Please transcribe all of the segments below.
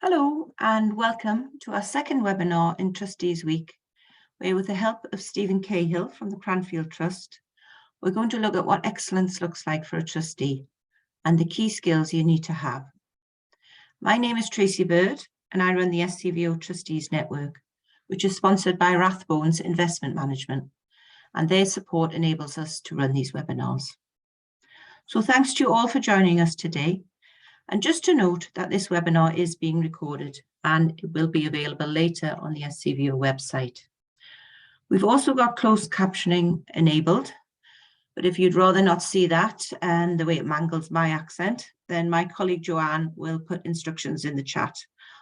Hello and welcome to our second webinar in Trustees Week, where with the help of Stephen Cahill from the Cranfield Trust, we're going to look at what excellence looks like for a trustee and the key skills you need to have. My name is Tracy Bird and I run the SCVO Trustees Network, which is sponsored by Rathbones Investment Management, and their support enables us to run these webinars. So thanks to you all for joining us today. And just to note that this webinar is being recorded and it will be available later on the SCVO website. We've also got closed captioning enabled, but if you'd rather not see that and the way it mangles my accent, then my colleague Joanne will put instructions in the chat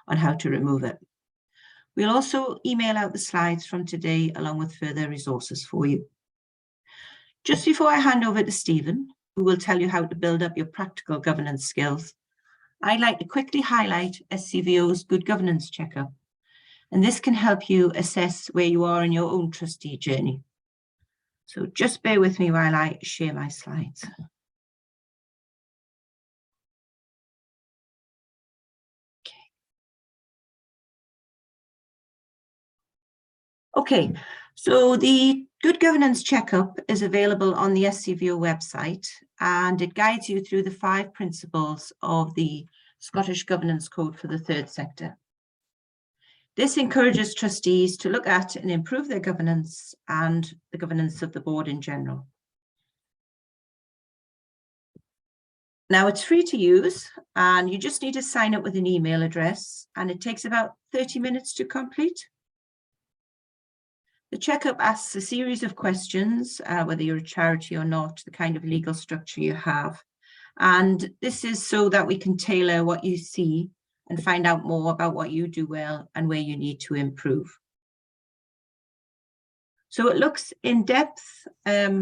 on how to remove it. We'll also email out the slides from today along with further resources for you. Just before I hand over to Stephen, who will tell you how to build up your practical governance skills, I'd like to quickly highlight SCVO's Good Governance Checkup, and this can help you assess where you are in your own trustee journey. So just bear with me while I share my slides. Okay, so the Good Governance Checkup is available on the SCVO website, and it guides you through the 5 principles of the Scottish Governance Code for the third sector. This encourages trustees to look at and improve their governance and the governance of the board in general. Now it's free to use and you just need to sign up with an email address, and it takes about 30 minutes to complete. The checkup asks a series of questions, whether you're a charity or not, the kind of legal structure you have. And this is so that we can tailor what you see and find out more about what you do well and where you need to improve. So it looks in depth at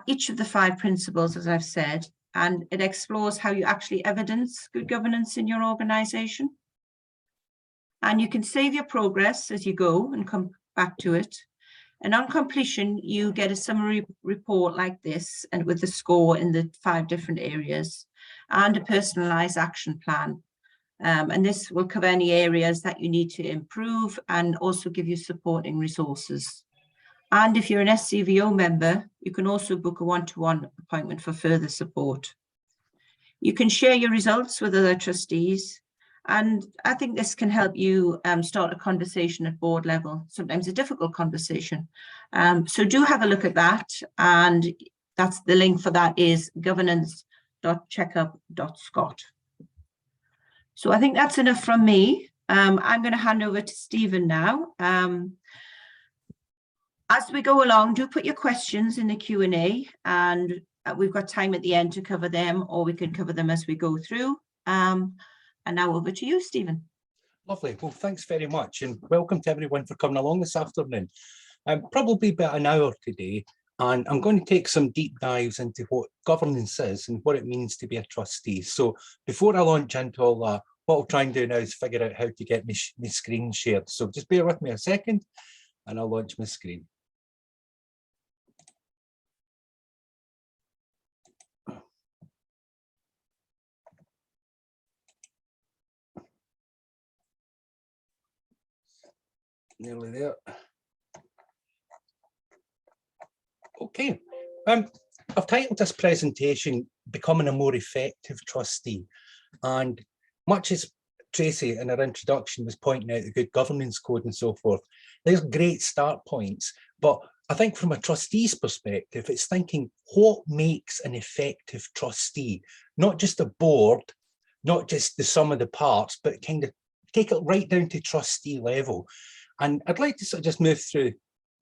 each of the 5 principles, as I've said, and it explores how you actually evidence good governance in your organisation. And you can save your progress as you go and come back to it. And on completion, you get a summary report like this, and with the score in the 5 different areas and a personalised action plan. And this will cover any areas that you need to improve and also give you supporting resources. And if you're an SCVO member, you can also book a one-to-one appointment for further support. You can share your results with other trustees. And I think this can help you start a conversation at board level, sometimes a difficult conversation. So do have a look at that. And that's the link for that is governance.checkup.scot. So I think that's enough from me. I'm going to hand over to Stephen now. As we go along, do put your questions in the Q&A, and we've got time at the end to cover them, or we can cover them as we go through. And now over to you, Stephen. Lovely. Well, thanks very much. And welcome to everyone for coming along this afternoon. Probably about an hour today, and I'm going to take some deep dives into what governance is and what it means to be a trustee. So before I launch into all that, what I'll try and do now is figure out how to get my screen shared. So just bear with me a second and I'll launch my screen. Nearly there. Okay, I've titled this presentation Becoming a More Effective Trustee, and much as Tracy in her introduction was pointing out the Good Governance Code and so forth, there's great start points, but I think from a trustee's perspective, it's thinking what makes an effective trustee, not just a board, not just the sum of the parts, but kind of take it right down to trustee level. And I'd like to sort of just move through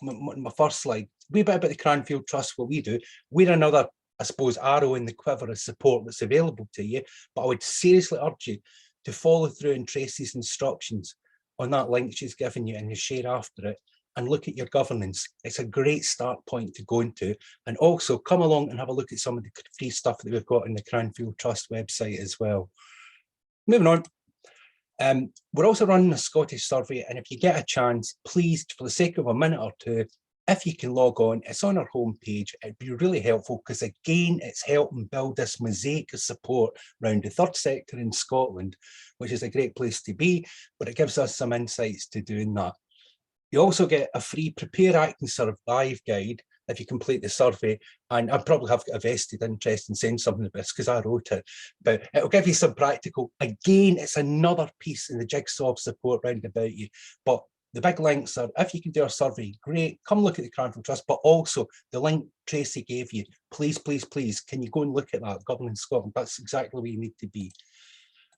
my first slide, a wee bit about the Cranfield Trust, what we do. We're another, I suppose, arrow in the quiver of support that's available to you, but I would seriously urge you to follow through in Tracy's instructions on that link she's given you and you share after it, and look at your governance. It's a great start point to go into, and also come along and have a look at some of the free stuff that we've got in the Cranfield Trust website as well. Moving on. We're also running a Scottish survey, and if you get a chance, please, for the sake of a minute or two, if you can log on, it's on our homepage. It'd be really helpful because, again, it's helping build this mosaic of support around the third sector in Scotland, which is a great place to be, but it gives us some insights to doing that. You also get a free Prepare, Act and Survive guide if you complete the survey, and I probably have got a vested interest in saying something about this because I wrote it, but it'll give you some practical, again, it's another piece in the jigsaw of support round about you, but the big links are, if you can do a survey, great, come look at the Cranfield Trust, but also the link Tracy gave you, please, please, please, can you go and look at that, Governance Scotland, that's exactly where you need to be.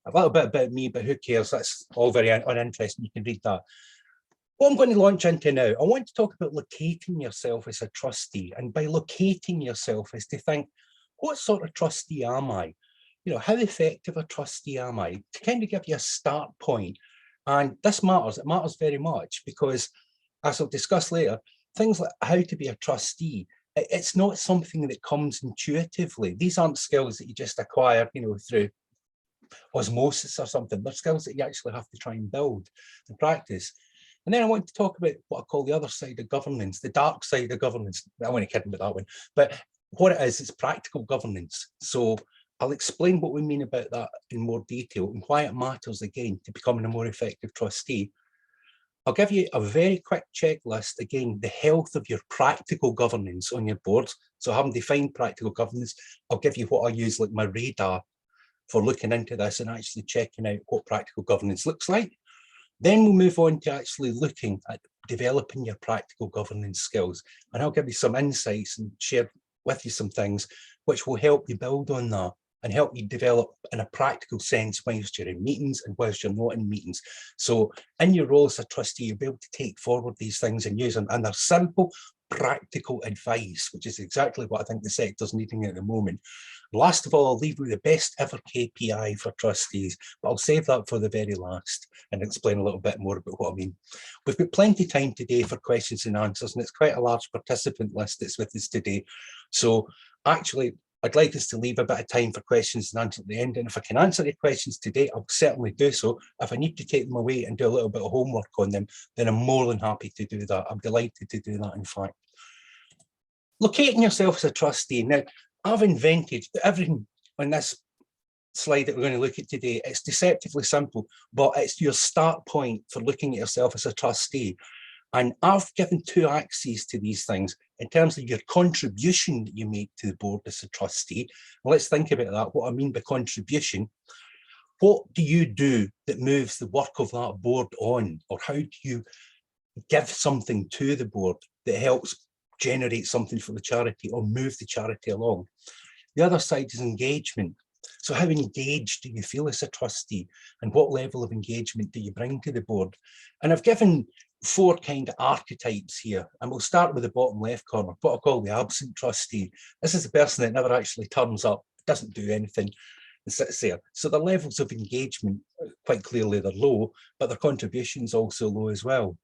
A little bit about me, but who cares, that's all very uninteresting, you can read that. What I'm going to launch into now, I want to talk about locating yourself as a trustee. And by locating yourself is to think, what sort of trustee am I? You know, how effective a trustee am I? To kind of give you a start point. And this matters, it matters very much because, as I'll discuss later, things like how to be a trustee, it's not something that comes intuitively. These aren't skills that you just acquire, you know, through osmosis or something. They're skills that you actually have to try and build and practice. And then I want to talk about what I call the other side of governance, the dark side of governance. I want to kid about that one, but what it is, it's practical governance. So I'll explain what we mean about that in more detail and why it matters, again, to becoming a more effective trustee. I'll give you a very quick checklist, again, the health of your practical governance on your board. So having defined practical governance, I'll give you what I use like my radar for looking into this and actually checking out what practical governance looks like. Then we'll move on to actually looking at developing your practical governance skills. And I'll give you some insights and share with you some things which will help you build on that and help you develop in a practical sense whilst you're in meetings and whilst you're not in meetings. So in your role as a trustee, you'll be able to take forward these things and use them. And they're simple, practical advice, which is exactly what I think the sector's needing at the moment. Last of all, I'll leave you with the best ever KPI for trustees, but I'll save that for the very last and explain a little bit more about what I mean. We've got plenty of time today for questions and answers, and it's quite a large participant list that's with us today. So actually, I'd like us to leave a bit of time for questions and answers at the end. And if I can answer your questions today, I'll certainly do so. If I need to take them away and do a little bit of homework on them, then I'm more than happy to do that. I'm delighted to do that, in fact. Locating yourself as a trustee. Now, I've invented everything on this slide that we're going to look at today. It's deceptively simple, but it's your start point for looking at yourself as a trustee. And I've given two axes to these things in terms of your contribution that you make to the board as a trustee. Let's think about that, what I mean by contribution. What do you do that moves the work of that board on? Or how do you give something to the board that helps generate something for the charity or move the charity along? The other side is engagement. So how engaged do you feel as a trustee, and what level of engagement do you bring to the board? And I've given four kind of archetypes here, and we'll start with the bottom left corner, what I call the absent trustee. This is the person that never actually turns up, doesn't do anything, and sits there. So the levels of engagement, quite clearly they're low, but their contribution's also low as well.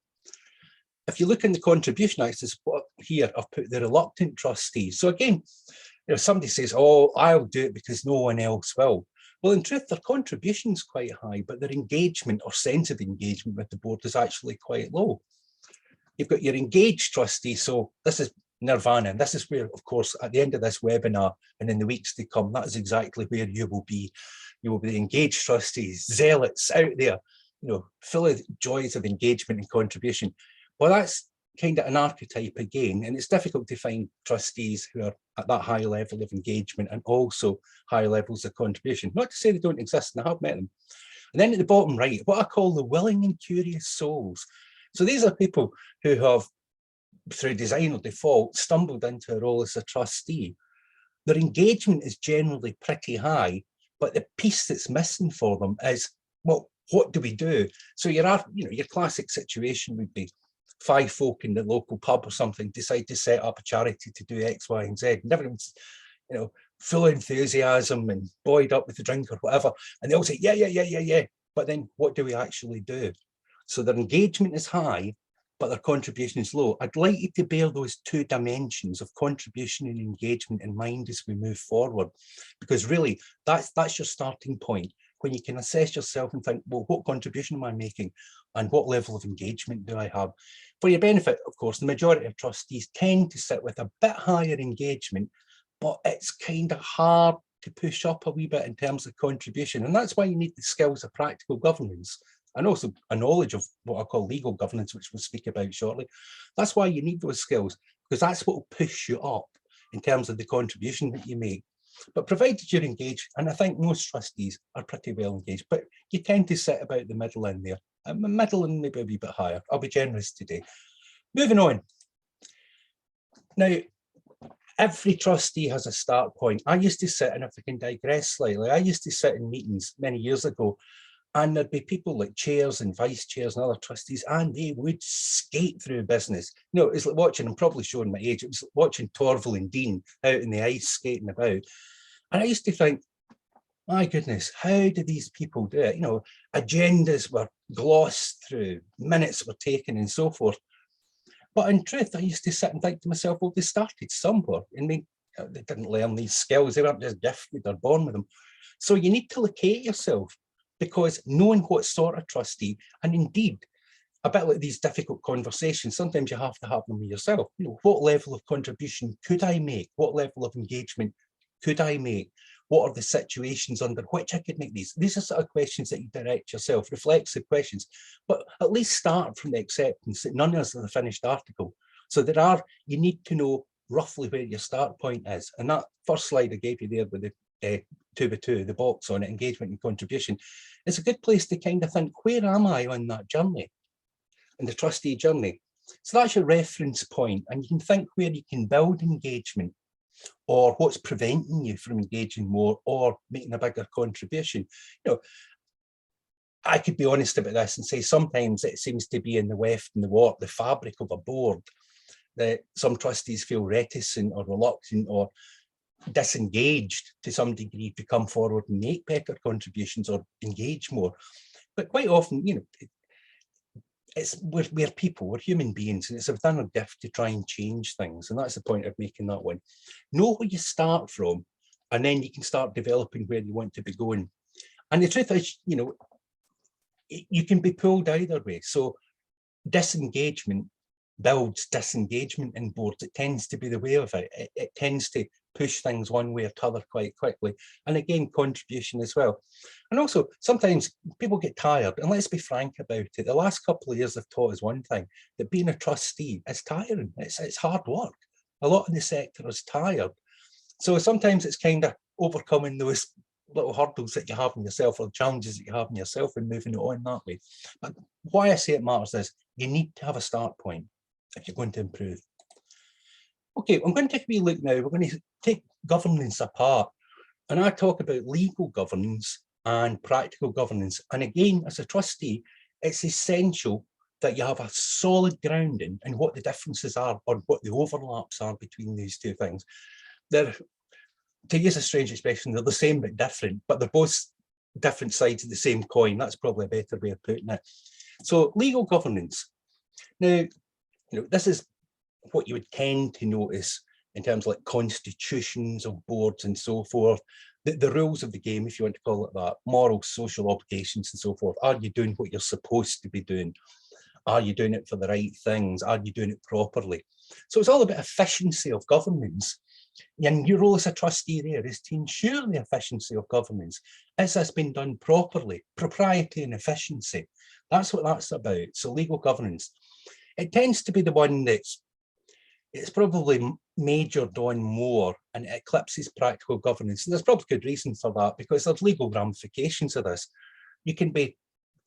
If you look in the contribution axis, here I've put the reluctant trustee. So again, you know, somebody says, oh, I'll do it because no one else will. Well, in truth, their contribution's quite high, but their engagement or sense of engagement with the board is actually quite low. You've got your engaged trustee. So this is nirvana. And this is where, of course, at the end of this webinar and in the weeks to come, that is exactly where you will be. You will be the engaged trustees, zealots out there, you know, full of joys of engagement and contribution. Well, that's kind of an archetype again, and it's difficult to find trustees who are at that high level of engagement and also high levels of contribution. Not to say they don't exist, and I have met them. And then at the bottom right, what I call the willing and curious souls. So these are people who have, through design or default, stumbled into a role as a trustee. Their engagement is generally pretty high, but the piece that's missing for them is, well, what do we do? So your classic situation would be 5 folk in the local pub or something decide to set up a charity to do X, Y, and Z. And everyone's, you know, full of enthusiasm and buoyed up with the drink or whatever. And they all say, yeah. But then what do we actually do? So their engagement is high, but their contribution is low. I'd like you to bear those two dimensions of contribution and engagement in mind as we move forward, because really that's your starting point. When you can assess yourself and think, well, what contribution am I making? and what level of engagement do I have? For your benefit, of course, the majority of trustees tend to sit with a bit higher engagement, but it's kind of hard to push up a wee bit in terms of contribution. And that's why you need the skills of practical governance and also a knowledge of what I call legal governance, which we'll speak about shortly. That's why you need those skills, because that's what will push you up in terms of the contribution that you make. But provided you're engaged, and I think most trustees are pretty well engaged, but you tend to sit about the middle in there, middle and maybe a wee bit higher. I'll be generous today. Moving on. Now, every trustee has a start point. I used to sit, and if I can digress slightly, I used to sit in meetings many years ago, and there'd be people like chairs and vice chairs and other trustees, and they would skate through business. You know, it's like watching, I'm probably showing my age, it was like watching Torval and Dean out in the ice skating about. And I used to think, my goodness, how do these people do it? You know, agendas were glossed through, minutes were taken and so forth. But in truth, I used to sit and think to myself, well, they started somewhere and they didn't learn these skills. They weren't just gifted or born with them. So you need to locate yourself, because knowing what sort of trustee, and indeed, a bit like these difficult conversations, sometimes you have to have them with yourself. You know, what level of contribution could I make? What level of engagement could I make? What are the situations under which I could make these? These are sort of questions that you direct yourself, reflexive questions, but at least start from the acceptance that none of us are the finished article. So you need to know roughly where your start point is. And that first slide I gave you there with the 2x2, the box on it, engagement and contribution, it's a good place to kind of think, where am I on that journey, in the trustee journey? So that's your reference point, and you can think where you can build engagement, or what's preventing you from engaging more or making a bigger contribution. You know, I could be honest about this and say sometimes it seems to be in the weft and the warp, the fabric of a board, that some trustees feel reticent or reluctant or disengaged to some degree to come forward and make better contributions or engage more. But quite often, you know, we're people, we're human beings, and it's within our gift to try and change things. And that's the point of making that one. Know where you start from, and then you can start developing where you want to be going. And the truth is, you know, you can be pulled either way. So disengagement builds disengagement in boards. It tends to be the way of it. It tends to push things one way or t'other quite quickly. And again, contribution as well. And also, sometimes people get tired, and let's be frank about it. The last couple of years have taught us one thing, that being a trustee is tiring. It's hard work. A lot of the sector is tired. So sometimes it's kind of overcoming those little hurdles that you have in yourself, or challenges that you have in yourself, and moving it on that way. But why I say it matters is you need to have a start point if you're going to improve. Okay, I'm going to take a wee look now. We're going to take governance apart, and I talk about legal governance and practical governance. And again, as a trustee, it's essential that you have a solid grounding in what the differences are, or what the overlaps are between these two things. They're, to use a strange expression, they're the same but different, but they're both different sides of the same coin. That's probably a better way of putting it. So legal governance. Now, you know, this is what you would tend to notice in terms of like constitutions of boards and so forth, the rules of the game, if you want to call it that, moral, social obligations and so forth. Are you doing what you're supposed to be doing? Are you doing it for the right things? Are you doing it properly? So it's all about efficiency of governance. And your role as a trustee there is to ensure the efficiency of governance. Is this been done properly? Propriety and efficiency. That's what that's about. So legal governance. It tends to be the one it's probably majored on more, and it eclipses practical governance. And there's probably good reason for that, because there's legal ramifications of this. You can be,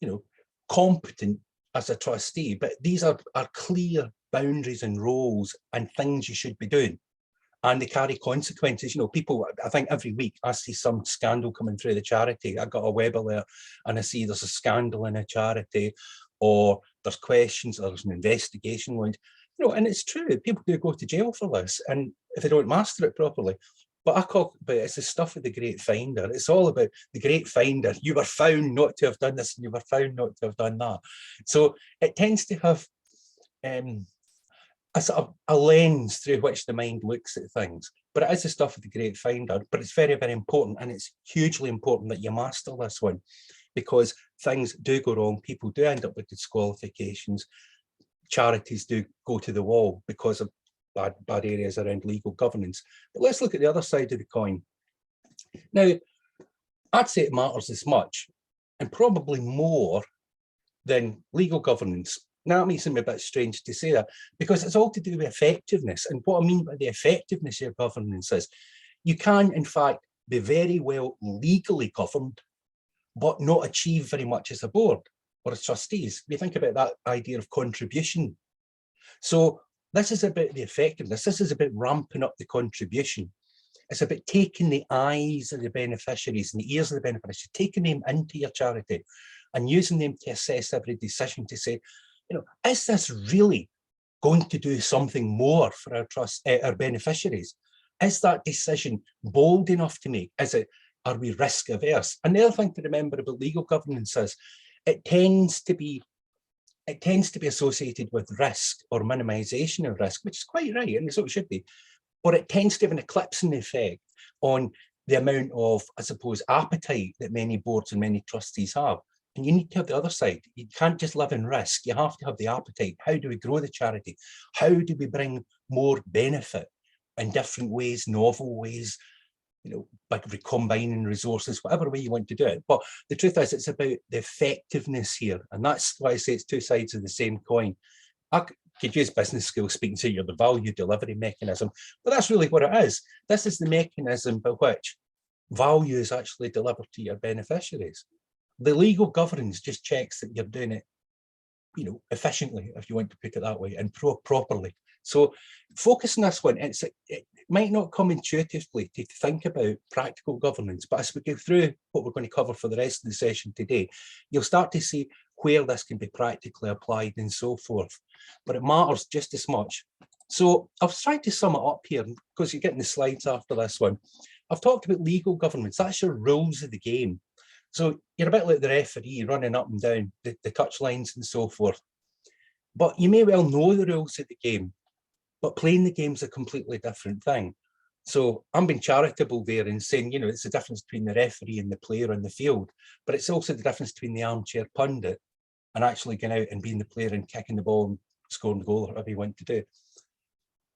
you know, competent as a trustee, but these are clear boundaries and roles and things you should be doing. And they carry consequences. You know, people, I think every week I see some scandal coming through the charity. I got a web alert and I see there's a scandal in a charity, or there's questions, or there's an investigation launched. You know, and it's true, people do go to jail for this, and if they don't master it properly. But I call it, it's the stuff of the great finder. It's all about the great finder. You were found not to have done this, and you were found not to have done that. So it tends to have a sort of a lens through which the mind looks at things. But it is the stuff of the great finder, but it's very, very important, and it's hugely important that you master this one. because things do go wrong. People do end up with disqualifications. Charities do go to the wall because of bad areas around legal governance. But let's look at the other side of the coin. Now, I'd say it matters as much, and probably more, than legal governance. Now, it may seem a bit strange to say that, because it's all to do with effectiveness. And what I mean by the effectiveness of your governance is, you can, in fact, be very well legally governed, but not achieve very much as a board or as trustees. We think about that idea of contribution. So this is about the effectiveness. This is about ramping up the contribution. It's about taking the eyes of the beneficiaries and the ears of the beneficiaries, taking them into your charity and using them to assess every decision to say, you know, is this really going to do something more for our beneficiaries? Is that decision bold enough to make? Are we risk averse? And the other thing to remember about legal governance is it tends to be associated with risk or minimization of risk, which is quite right, and so it should be. But it tends to have an eclipsing effect on the amount of, I suppose, appetite that many boards and many trustees have. And you need to have the other side. You can't just live in risk. You have to have the appetite. How do we grow the charity? How do we bring more benefit in different ways, novel ways, you know, by combining resources, whatever way you want to do it. But the truth is, it's about the effectiveness here. And that's why I say it's two sides of the same coin. I could use business skills speaking to you, the value delivery mechanism, but that's really what it is. This is the mechanism by which value is actually delivered to your beneficiaries. The legal governance just checks that you're doing it, you know, efficiently, if you want to put it that way, and properly. So focus on this one. It might not come intuitively to think about practical governance, but as we go through what we're going to cover for the rest of the session today, you'll start to see where this can be practically applied and so forth. But it matters just as much. So I've tried to sum it up here, because you're getting the slides after this one. I've talked about legal governance. That's your rules of the game. So you're a bit like the referee running up and down the touch lines and so forth. But you may well know the rules of the game, but playing the game is a completely different thing. So I'm being charitable there and saying, you know, it's the difference between the referee and the player on the field, but it's also the difference between the armchair pundit and actually going out and being the player and kicking the ball and scoring the goal, or whatever you want to do.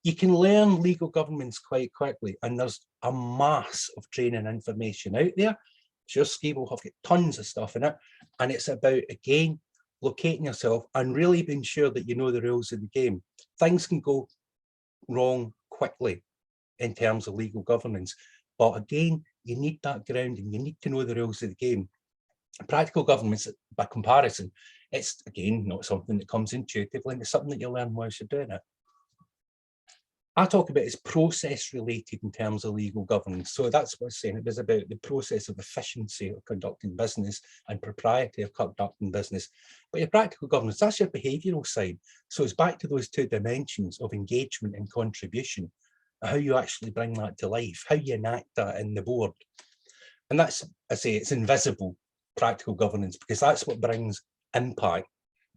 You can learn legal governance quite quickly, and there's a mass of training information out there. Your ski will have got tons of stuff in it, and it's about, again, locating yourself and really being sure that you know the rules of the game. Things can go wrong quickly in terms of legal governance, but again, you need that grounding. You need to know the rules of the game. Practical governance, by comparison, it's again not something that comes intuitively, and it's something that you learn whilst you're doing it. I talk about it's process related in terms of legal governance. So that's what I was saying. It was about the process of efficiency of conducting business and propriety of conducting business. But your practical governance, that's your behavioural side. So it's back to those two dimensions of engagement and contribution, how you actually bring that to life, how you enact that in the board. And that's, I say, it's invisible practical governance, because that's what brings impact,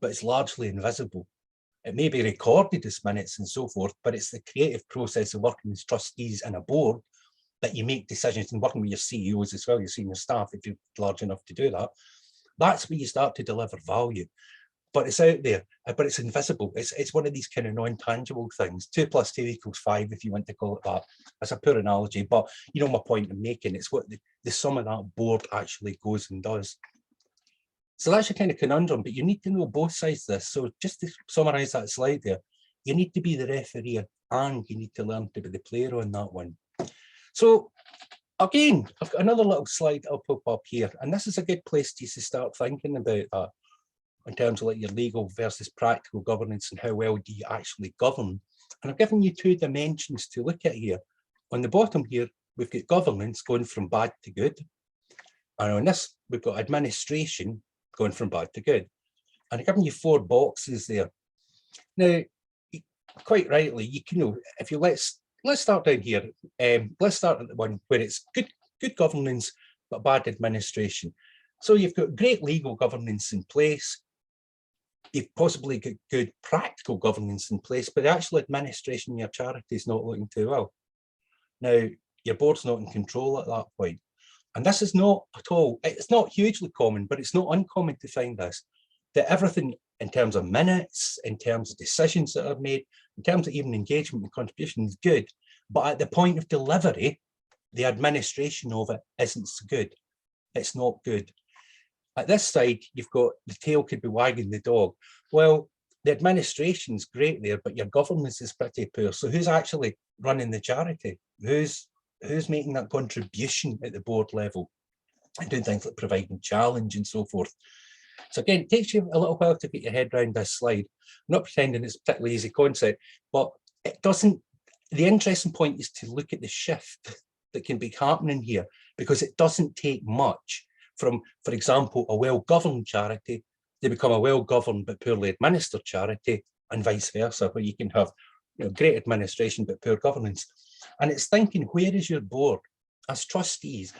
but it's largely invisible. It may be recorded as minutes and so forth, but it's the creative process of working as trustees in a board that you make decisions, and working with your CEOs as well, your senior staff, if you're large enough to do that. That's where you start to deliver value. But it's out there, but it's invisible. It's one of these kind of non-tangible things. 2 + 2 = 5, if you want to call it that. That's a poor analogy, but you know my point I'm making. It's what the sum of that board actually goes and does. So that's your kind of conundrum, but you need to know both sides of this. So just to summarise that slide there, you need to be the referee and you need to learn to be the player on that one. So again, I've got another little slide I'll pop up here, and this is a good place to start thinking about that in terms of like your legal versus practical governance and how well do you actually govern. And I've given you 2 dimensions to look at here. On the bottom here, we've got governance going from bad to good. And on this, we've got administration going from bad to good. And I've given you 4 boxes there. Now, quite rightly, you can know, if you let's start down here. Let's start at the one where it's good governance, but bad administration. So you've got great legal governance in place. You've possibly got good practical governance in place, but the actual administration of your charity is not looking too well. Now, your board's not in control at that point. and this is not at all, it's not hugely common, but it's not uncommon to find this, that everything in terms of minutes, in terms of decisions that are made, in terms of even engagement and contribution is good, but at the point of delivery, the administration of it isn't so good. It's not good. At this side, you've got the tail could be wagging the dog. Well, the administration's great there, but your governance is pretty poor. So who's actually running the charity? Who's making that contribution at the board level and doing things like providing challenge and so forth? So again, it takes you a little while to get your head around this slide. I'm not pretending it's a particularly easy concept, but it doesn't, the interesting point is to look at the shift that can be happening here, because it doesn't take much from, for example, a well-governed charity to become a well-governed but poorly administered charity, and vice versa, where you can have great administration but poor governance. And it's thinking, where is your board? As trustees,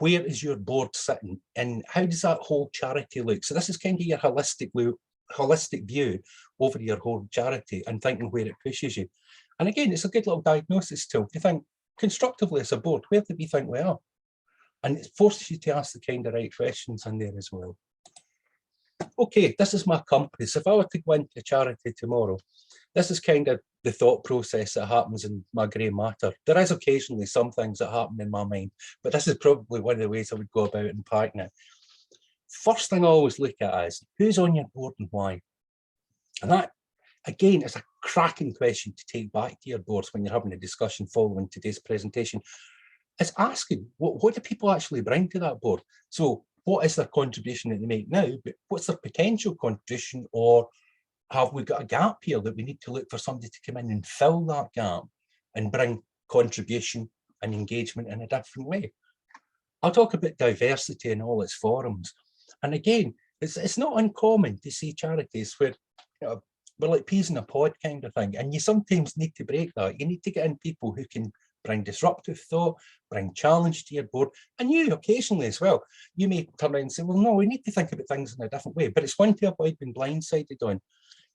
where is your board sitting? And how does that whole charity look? So this is kind of your holistic view over your whole charity and thinking where it pushes you. And again, it's a good little diagnosis tool to think constructively as a board, where do we think we are? And it forces you to ask the kind of right questions in there as well. Okay, this is my compass. If I were to go into a charity tomorrow, this is kind of the thought process that happens in my grey matter. There is occasionally some things that happen in my mind, but this is probably one of the ways I would go about unpacking it. First thing I always look at is, who's on your board and why? And that, again, is a cracking question to take back to your boards when you're having a discussion following today's presentation. It's asking, what do people actually bring to that board? So what is their contribution that they make now, but what's their potential contribution, or have we got a gap here that we need to look for somebody to come in and fill that gap and bring contribution and engagement in a different way? I'll talk about diversity in all its forms. And again, it's not uncommon to see charities where we're like peas in a pod kind of thing, and you sometimes need to break that. You need to get in people who can bring disruptive thought, bring challenge to your board, and you occasionally as well. You may turn around and say, well, no, we need to think about things in a different way, but it's one to avoid being blindsided on.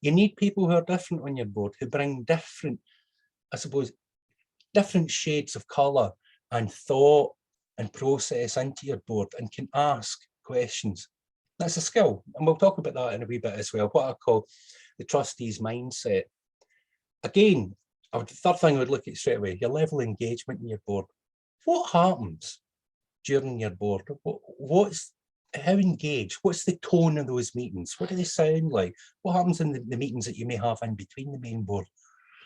You need people who are different on your board, who bring different, I suppose, different shades of colour and thought and process into your board and can ask questions. That's a skill, and we'll talk about that in a wee bit as well, what I call the trustee's mindset. Again, the third thing I would look at straight away, your level of engagement in your board. What happens during your board? How engaged? What's the tone of those meetings? What do they sound like? What happens in the meetings that you may have in between the main board?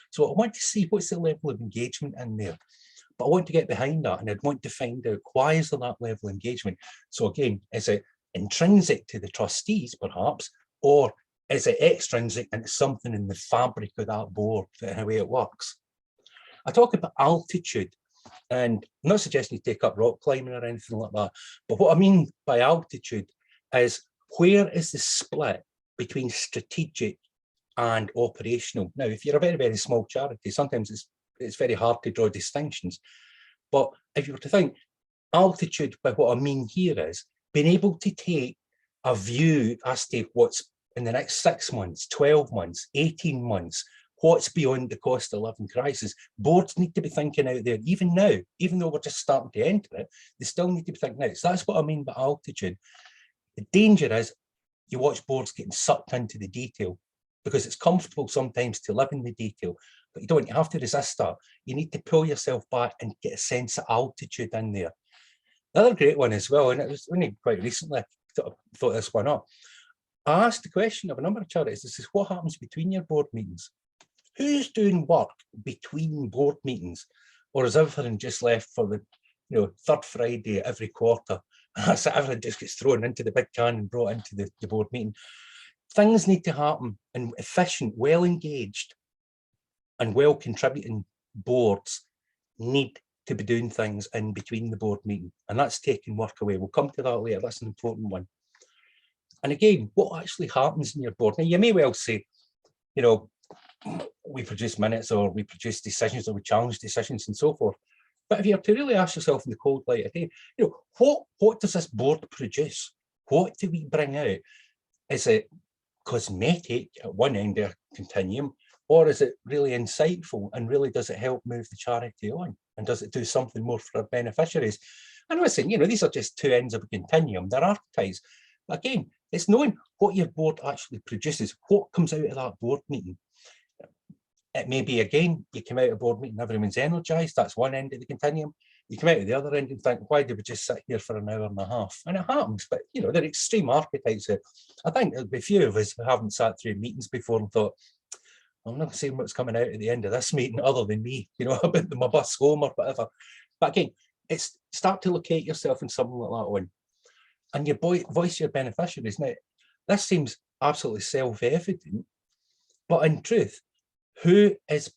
So I want to see what's the level of engagement in there. But I want to get behind that, and I'd want to find out, why is there that level of engagement? So again, is it intrinsic to the trustees, perhaps, or is it extrinsic and it's something in the fabric of that board, the way it works? I talk about altitude, and I'm not suggesting you take up rock climbing or anything like that, but what I mean by altitude is, where is the split between strategic and operational? Now, if you're a very, very small charity, sometimes it's very hard to draw distinctions. But if you were to think altitude, by what I mean here is being able to take a view as to what's in the next 6 months, 12 months, 18 months, what's beyond the cost of living crisis. Boards need to be thinking out there, even now, even though we're just starting to enter it, they still need to be thinking out. So that's what I mean by altitude. The danger is you watch boards getting sucked into the detail, because it's comfortable sometimes to live in the detail, but you have to resist that. You need to pull yourself back and get a sense of altitude in there. Another great one as well, and it was only quite recently I thought this one up. I asked the question of a number of charities, this is, what happens between your board meetings? Who's doing work between board meetings? Or is everything just left for the third Friday every quarter? So everything just gets thrown into the big can and brought into the board meeting. Things need to happen, and efficient, well engaged and well contributing boards need to be doing things in between the board meeting, and that's taking work away. We'll come to that later. That's an important one. And again, what actually happens in your board? Now, you may well say, we produce minutes, or we produce decisions, or we challenge decisions and so forth. But if you have to really ask yourself in the cold light of day, what does this board produce? What do we bring out? Is it cosmetic at one end of a continuum, or is it really insightful, and really does it help move the charity on? And does it do something more for our beneficiaries? And listen, these are just two ends of a continuum. They're archetypes. But again, it's knowing what your board actually produces, what comes out of that board meeting. It may be, again, you come out of a board meeting, everyone's energized. That's one end of the continuum. You come out of the other end and think, why did we just sit here for an hour and a half? And it happens, but they're extreme archetypes. I think there'll be a few of us who haven't sat through meetings before and thought, I'm not saying what's coming out at the end of this meeting other than me, about my bus home or whatever. But again, it's start to locate yourself in something like that one. And your voice your beneficiaries. Now, this seems absolutely self-evident, but in truth, who is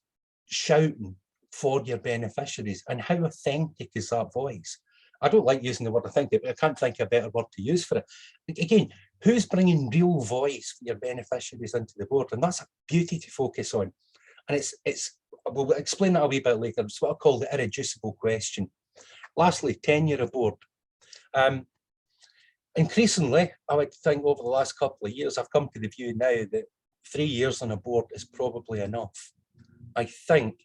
shouting for your beneficiaries and how authentic is that voice? I don't like using the word authentic, but I can't think of a better word to use for it. Again, who's bringing real voice for your beneficiaries into the board? And that's a beauty to focus on. And we'll explain that a wee bit later. It's what I call the irreducible question. Lastly, tenure of board. Increasingly, I would think over the last couple of years, I've come to the view now that 3 years on a board is probably enough. I think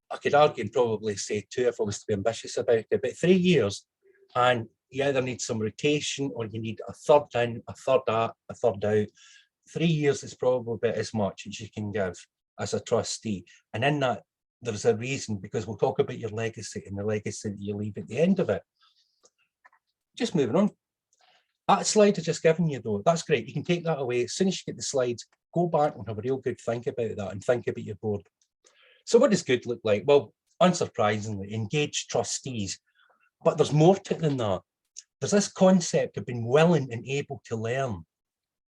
I could argue and probably say 2 if I was to be ambitious about it, but 3 years, and you either need some rotation or you need a third in, a third out, a third out. 3 years is probably about as much as you can give as a trustee. And in that, there's a reason, because we'll talk about your legacy and the legacy that you leave at the end of it. Just moving on. That slide I've just given you, though, that's great. You can take that away. As soon as you get the slides, go back and have a real good think about that and think about your board. So what does good look like? Well, unsurprisingly, engaged trustees. But there's more to it than that. There's this concept of being willing and able to learn.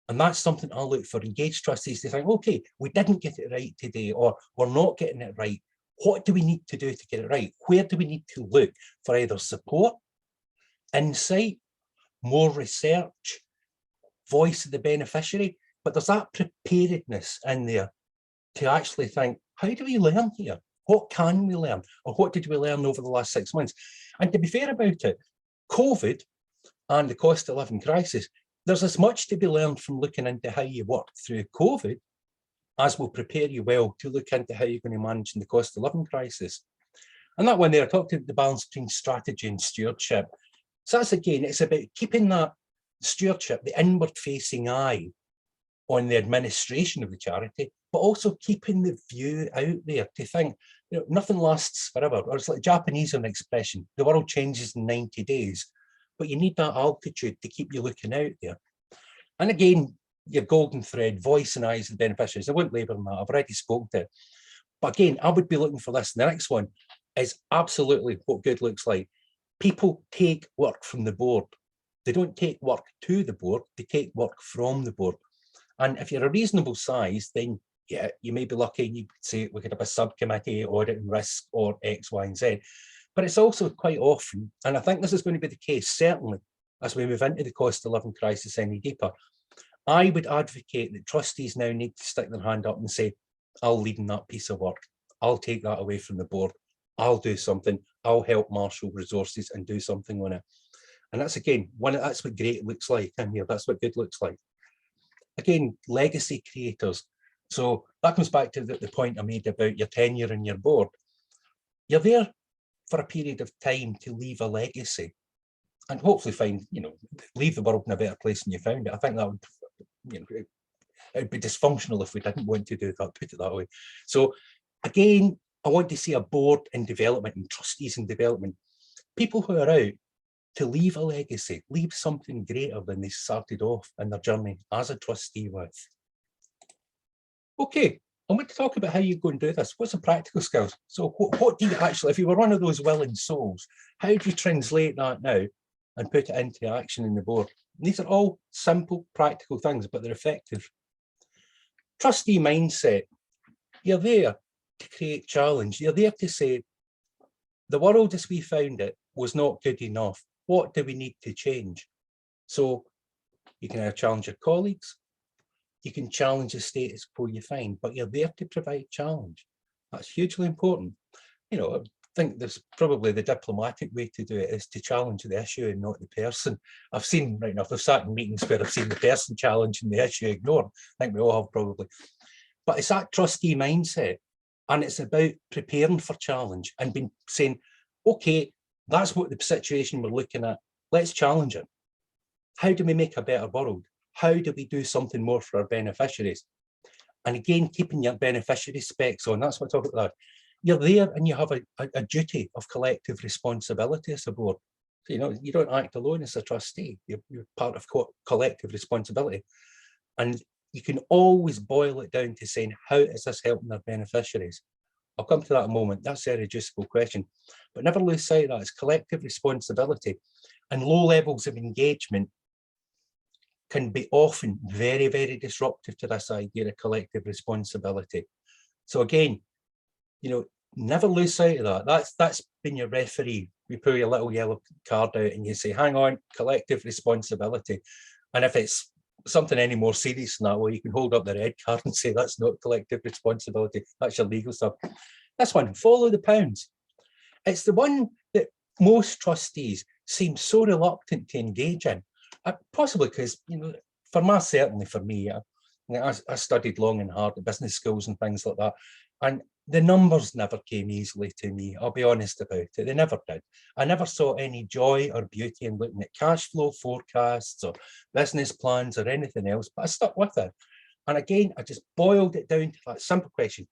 And that's something I look for. Engaged trustees to think, okay, we didn't get it right today, or we're not getting it right. What do we need to do to get it right? Where do we need to look for either support, insight, more research, voice of the beneficiary? But there's that preparedness in there to actually think, how do we learn here? What can we learn? Or what did we learn over the last 6 months? And to be fair about it, COVID and the cost of living crisis, there's as much to be learned from looking into how you work through COVID as will prepare you well to look into how you're going to manage in the cost of living crisis. And that one there, I talked about the balance between strategy and stewardship. So that's, again, it's about keeping that stewardship, the inward facing eye on the administration of the charity, but also keeping the view out there to think, nothing lasts forever. Or it's like Japanese an expression, the world changes in 90 days, but you need that altitude to keep you looking out there. And again, your golden thread, voice and eyes of the beneficiaries. I won't labour on that, I've already spoken to it. But again, I would be looking for this. And the next one is absolutely what good looks like. People take work from the board. They don't take work to the board, they take work from the board. And if you're a reasonable size, then yeah, you may be lucky and you could say we could have a subcommittee, audit and risk, or X, Y, and Z. But it's also quite often, and I think this is going to be the case, certainly, as we move into the cost of living crisis any deeper, I would advocate that trustees now need to stick their hand up and say, I'll lead in that piece of work. I'll take that away from the board. I'll do something. I'll help marshal resources and do something on it. And that's, again, that's what great looks like in here. That's what good looks like. Again, legacy creators. So that comes back to the point I made about your tenure and your board. You're there for a period of time to leave a legacy and hopefully find, leave the world in a better place than you found it. I think that would, it would be dysfunctional if we didn't want to do that, put it that way. So again, I want to see a board in development and trustees in development, people who are out to leave a legacy, leave something greater than they started off in their journey as a trustee with. Okay, I'm going to talk about how you go and do this. What's the practical skills? So what do you actually, if you were one of those willing souls, how do you translate that now and put it into action in the board? And these are all simple, practical things, but they're effective. Trustee mindset. You're there to create challenge. You're there to say, the world as we found it was not good enough. What do we need to change? So you can either challenge your colleagues, you can challenge the status quo you find, but you're there to provide challenge. That's hugely important. I think there's probably the diplomatic way to do it is to challenge the issue and not the person. I've seen, right enough, I've sat in meetings where I've seen the person challenging the issue ignored. I think we all have probably. But it's that trustee mindset. And it's about preparing for challenge and saying, okay, That's what the situation we're looking at. Let's challenge it. How do we make a better world? How do we do something more for our beneficiaries? And again, keeping your beneficiary specs on, that's what I talk about. You're there and you have a duty of collective responsibility as a board. So, you don't act alone as a trustee. You're part of collective responsibility. And you can always boil it down to saying, how is this helping our beneficiaries? I'll come to that in a moment. That's a reducible question. But never lose sight of that. It's collective responsibility. And low levels of engagement can be often very, very disruptive to this idea of collective responsibility. So again, never lose sight of that. That's been your referee. You pull your little yellow card out and you say, hang on, collective responsibility. And if it's something any more serious than that, well, you can hold up the red card and say that's not collective responsibility. That's your legal stuff. This one, follow the pounds. It's the one that most trustees seem so reluctant to engage in. Possibly because, certainly for me, I studied long and hard at business schools and things like that. And the numbers never came easily to me. I'll be honest about it. They never did. I never saw any joy or beauty in looking at cash flow forecasts or business plans or anything else, but I stuck with it. And again, I just boiled it down to that simple question.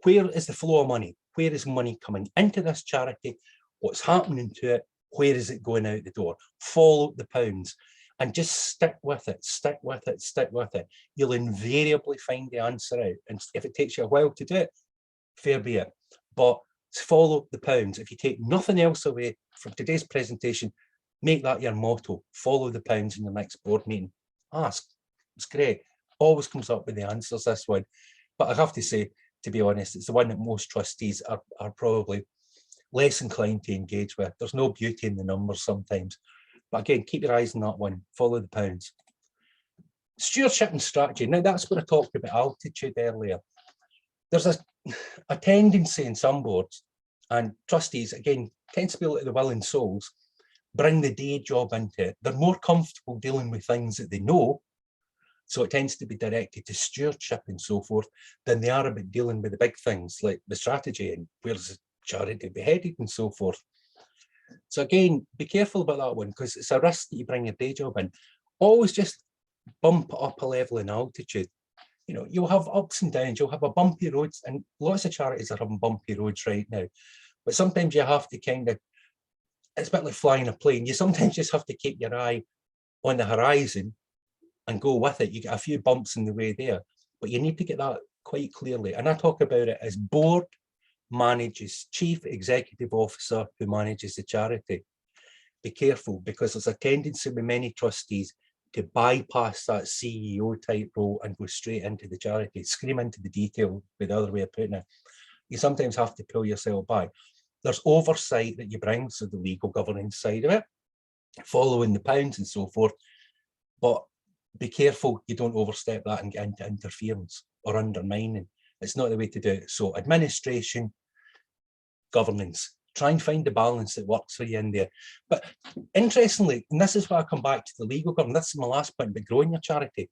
Where is the flow of money? Where is money coming into this charity? What's happening to it? Where is it going out the door? Follow the pounds and just stick with it, stick with it, stick with it. You'll invariably find the answer out. And if it takes you a while to do it, fair be it. But follow the pounds. If you take nothing else away from today's presentation, make that your motto. Follow the pounds in the next board meeting. Ask. It's great. Always comes up with the answers, this one. But I have to say, to be honest, it's the one that most trustees are probably less inclined to engage with. There's no beauty in the numbers sometimes. But again, keep your eyes on that one. Follow the pounds. Stewardship and strategy. Now, that's what I talked about altitude earlier. There's a tendency in some boards, and trustees, again, tends to be like the willing souls, bring the day job into it. They're more comfortable dealing with things that they know, so it tends to be directed to stewardship and so forth, than they are about dealing with the big things like the strategy and where's the charity be headed and so forth. So again, be careful about that one, because it's a risk that you bring your day job in. Always just bump up a level in altitude. You'll have ups and downs, you'll have a bumpy roads, and lots of charities are having bumpy roads right now. But sometimes you have to it's a bit like flying a plane. You sometimes just have to keep your eye on the horizon and go with it. You get a few bumps in the way there, but you need to get that quite clearly. And I talk about it as board manages, chief executive officer who manages the charity. Be careful, because there's a tendency with many trustees to bypass that CEO type role and go straight into the charity, scream into the detail, with the other way of putting it. You sometimes have to pull yourself back. There's oversight that you bring, so the legal governance side of it, following the pounds and so forth, but be careful you don't overstep that and get into interference or undermining. It's not the way to do it. So administration, governance, try and find the balance that works for you in there. But interestingly, and this is why I come back to the legal governance, this is my last point about growing your charity.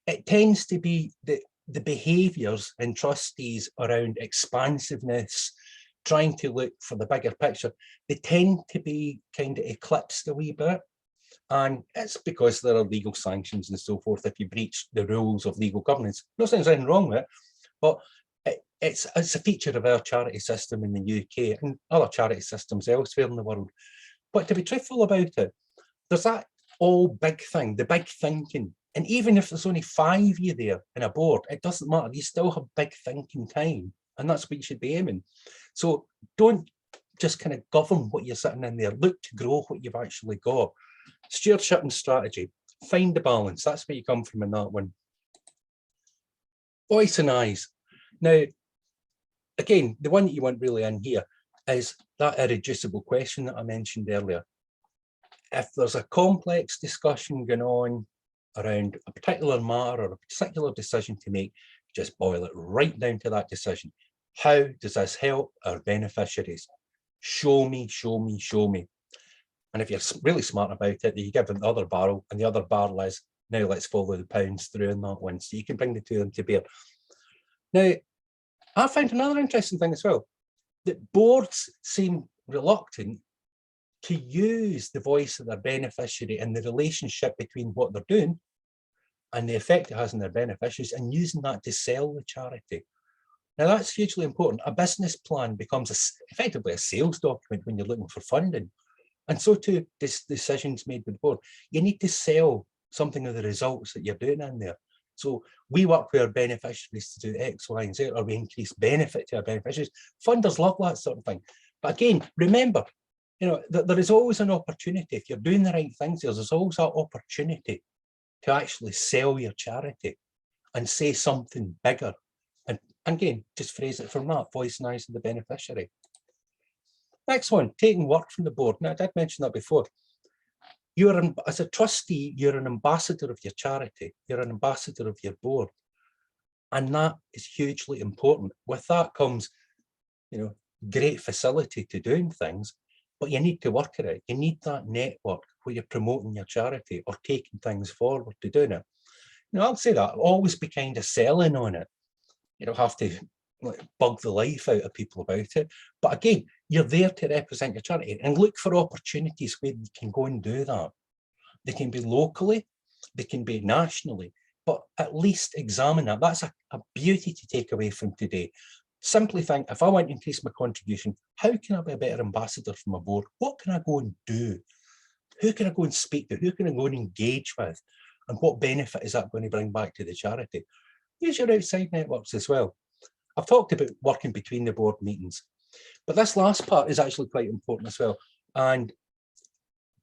It tends to be the behaviours in trustees around expansiveness, trying to look for the bigger picture, they tend to be kind of eclipsed a wee bit. And it's because there are legal sanctions and so forth if you breach the rules of legal governance. No sense anything wrong with it, but it's a feature of our charity system in the UK and other charity systems elsewhere in the world. But to be truthful about it, there's that all big thing, the big thinking. And even if there's only 5 of you there in a board, it doesn't matter. You still have big thinking time. And that's what you should be aiming. So don't just kind of govern what you're sitting in there. Look to grow what you've actually got. Stewardship and strategy. Find the balance. That's where you come from in that one. Voice and eyes. Now, again, the one that you want really in here is that irreducible question that I mentioned earlier. If there's a complex discussion going on around a particular matter or a particular decision to make, just boil it right down to that decision. How does this help our beneficiaries? Show me, show me, show me. And if you're really smart about it, you give them the other barrel, and the other barrel is, now let's follow the pounds through in that one. So you can bring the two of them to bear. Now, I found another interesting thing as well, that boards seem reluctant to use the voice of their beneficiary and the relationship between what they're doing and the effect it has on their beneficiaries, and using that to sell the charity. Now that's hugely important. A business plan becomes effectively a sales document when you're looking for funding. And so too, decisions made with the board. You need to sell something of the results that you're doing in there. So we work with our beneficiaries to do X, Y, and Z, or we increase benefit to our beneficiaries. Funders love that sort of thing. But again, remember, there is always an opportunity. If you're doing the right things, there's always that opportunity to actually sell your charity and say something bigger. And again, just phrase it from that, voice and eyes of the beneficiary. Next one, taking work from the board. Now, I did mention that before. As a trustee, you're an ambassador of your charity. You're an ambassador of your board. And that is hugely important. With that comes, great facility to doing things, but you need to work at it. You need that network where you're promoting your charity or taking things forward to doing it. I'll say that, always be kind of selling on it. You don't have to bug the life out of people about it. But again, you're there to represent your charity and look for opportunities where you can go and do that. They can be locally, they can be nationally, but at least examine that. That's a beauty to take away from today. Simply think, if I want to increase my contribution, how can I be a better ambassador for my board? What can I go and do? Who can I go and speak to? Who can I go and engage with? And what benefit is that going to bring back to the charity? Use your outside networks as well. I've talked about working between the board meetings, but this last part is actually quite important as well. And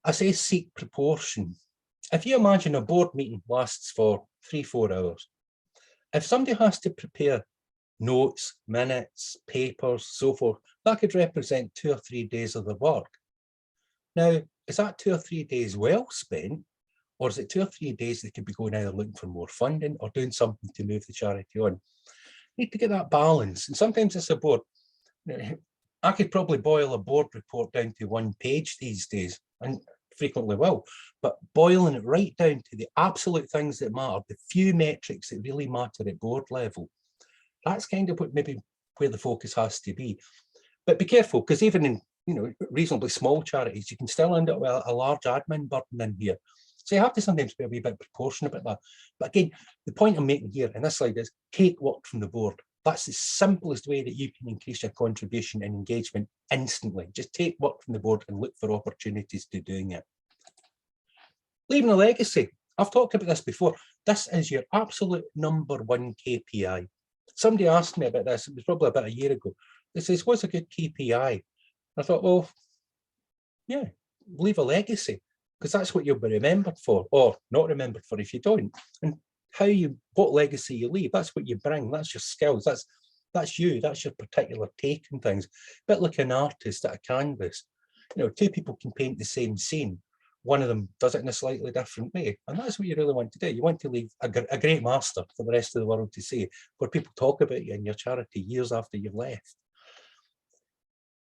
I say seek proportion. If you imagine a board meeting lasts for 3-4 hours, if somebody has to prepare notes, minutes, papers, so forth, that could represent 2 or 3 days of their work. Now, is that 2 or 3 days well spent, or is it 2 or 3 days they could be going either looking for more funding or doing something to move the charity on? Need to get that balance. And sometimes it's a board. I could probably boil a board report down to 1 page these days, and frequently will, but boiling it right down to the absolute things that matter, the few metrics that really matter at board level, that's kind of maybe where the focus has to be. But be careful, because even in reasonably small charities, you can still end up with a large admin burden in here. So you have to sometimes be a wee bit proportionate about that. But again, the point I'm making here in this slide is take work from the board. That's the simplest way that you can increase your contribution and engagement instantly. Just take work from the board and look for opportunities to doing it. Leaving a legacy. I've talked about this before. This is your absolute #1 KPI. Somebody asked me about this, it was probably about a year ago. They says, what's a good KPI? I thought, well, yeah, leave a legacy, because that's what you'll be remembered for, or not remembered for if you don't. And what legacy you leave, that's what you bring, that's your skills, that's you, that's your particular take on things. A bit like an artist at a canvas. 2 people can paint the same scene. One of them does it in a slightly different way. And that's what you really want to do. You want to leave a great master for the rest of the world to see, where people talk about you and your charity years after you've left.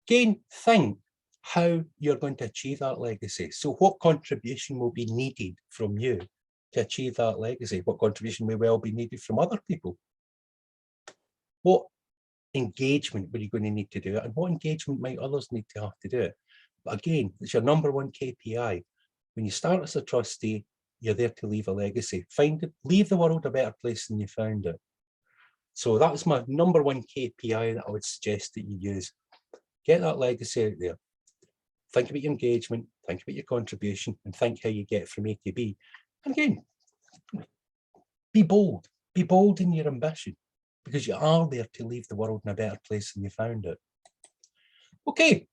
Again, think how you're going to achieve that legacy. So what contribution will be needed from you to achieve that legacy? What contribution may well be needed from other people? What engagement were you going to need to do it? And what engagement might others need to have to do it? But again, it's your #1 KPI. When you start as a trustee, you're there to leave a legacy. Leave the world a better place than you found it. So that was my #1 KPI that I would suggest that you use. Get that legacy out there. Think about your engagement, think about your contribution, and think how you get from A to B. And again, be bold. Be bold in your ambition, because you are there to leave the world in a better place than you found it. Okay,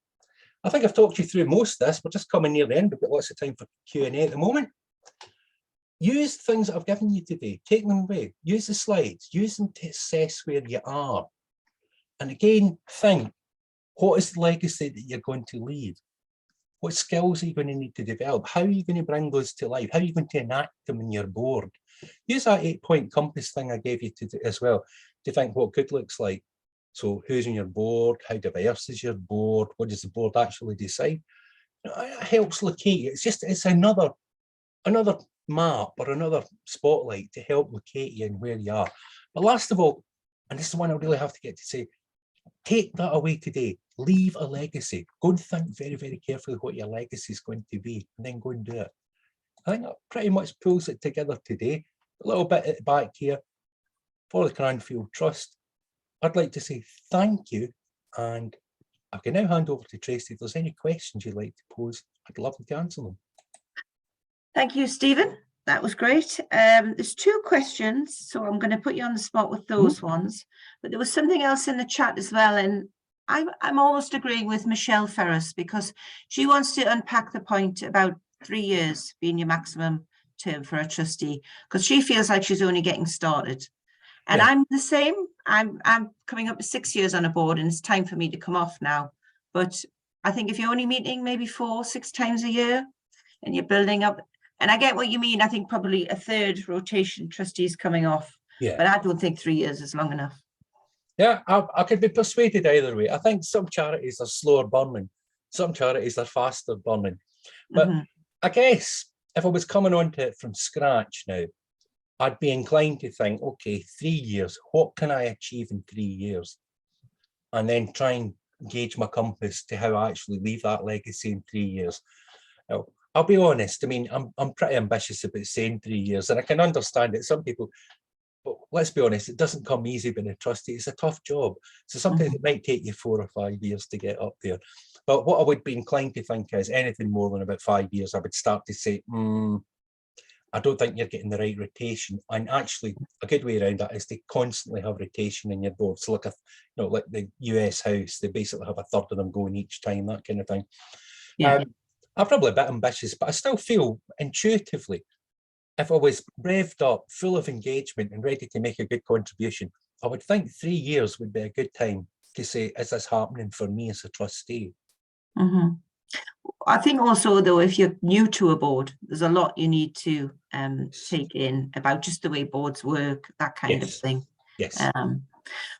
I think I've talked you through most of this. We're just coming near the end. We've got lots of time for Q&A at the moment. Use the things that I've given you today. Take them away. Use the slides. Use them to assess where you are. And again, think, what is the legacy that you're going to leave? What skills are you going to need to develop? How are you going to bring those to life? How are you going to enact them in your board? Use that 8-point compass thing I gave you as well to think what good looks like. So who's on your board? How diverse is your board? What does the board actually decide? It helps locate you. It's another map or another spotlight to help locate you and where you are. But last of all, and this is the one I really have to get to say, take that away today. Leave a legacy. Go and think very, very carefully what your legacy is going to be, and then go and do it. I think that pretty much pulls it together today. A little bit at the back here for the Cranfield Trust. I'd like to say thank you, and I can now hand over to Tracy. If there's any questions you'd like to pose, I'd love to answer them. Thank you, Stephen. That was great. There's 2 questions, so I'm going to put you on the spot with those ones. But there was something else in the chat as well, and I'm almost agreeing with Michelle Ferris, because she wants to unpack the point about 3 years being your maximum term for a trustee, because she feels like she's only getting started. And Yeah. I'm the same. I'm coming up to 6 years on a board, and it's time for me to come off now. But I think if you're only meeting maybe 4-6 times a year and you're building up, and I get what you mean, I think probably a third rotation trustees coming off. Yeah. But I don't think 3 years is long enough. Yeah, I could be persuaded either way. I think some charities are slower burning, some charities are faster burning. But I guess if I was coming onto it from scratch now, I'd be inclined to think, okay, 3 years, what can I achieve in 3 years? And then try and gauge my compass to how I actually leave that legacy in 3 years. Now, I'll be honest, I mean, I'm pretty ambitious about saying 3 years, and I can understand it. Some people, but let's be honest, it doesn't come easy being a trustee. It's a tough job. So sometimes it might take you 4 or 5 years to get up there. But what I would be inclined to think is anything more than about 5 years, I would start to say, I don't think you're getting the right rotation. And actually, a good way around that is to constantly have rotation in your board. So like like the US House, they basically have a third of them going each time, that kind of thing. Yeah. I'm probably a bit ambitious, but I still feel intuitively, if I was revved up, full of engagement and ready to make a good contribution, I would think 3 years would be a good time to say, is this happening for me as a trustee? I think also, though, if you're new to a board, there's a lot you need to take in about just the way boards work, that kind of thing. Yes.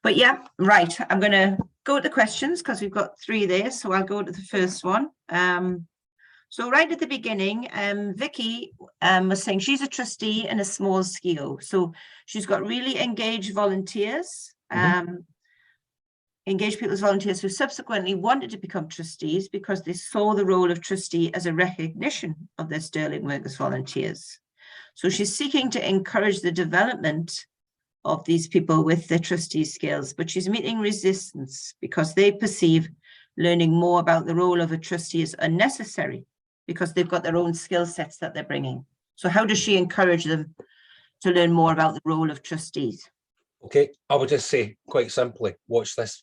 But yeah, right. I'm going to go to the questions because we've got 3 there. So I'll go to the first one. So right at the beginning, Vicky was saying she's a trustee in a small scale. So she's got really engaged volunteers, engaged people as volunteers who subsequently wanted to become trustees because they saw the role of trustee as a recognition of their sterling work as volunteers. So she's seeking to encourage the development of these people with their trustee skills, but she's meeting resistance because they perceive learning more about the role of a trustee is unnecessary because they've got their own skill sets that they're bringing. So how does she encourage them to learn more about the role of trustees? Okay, I would just say quite simply, watch this,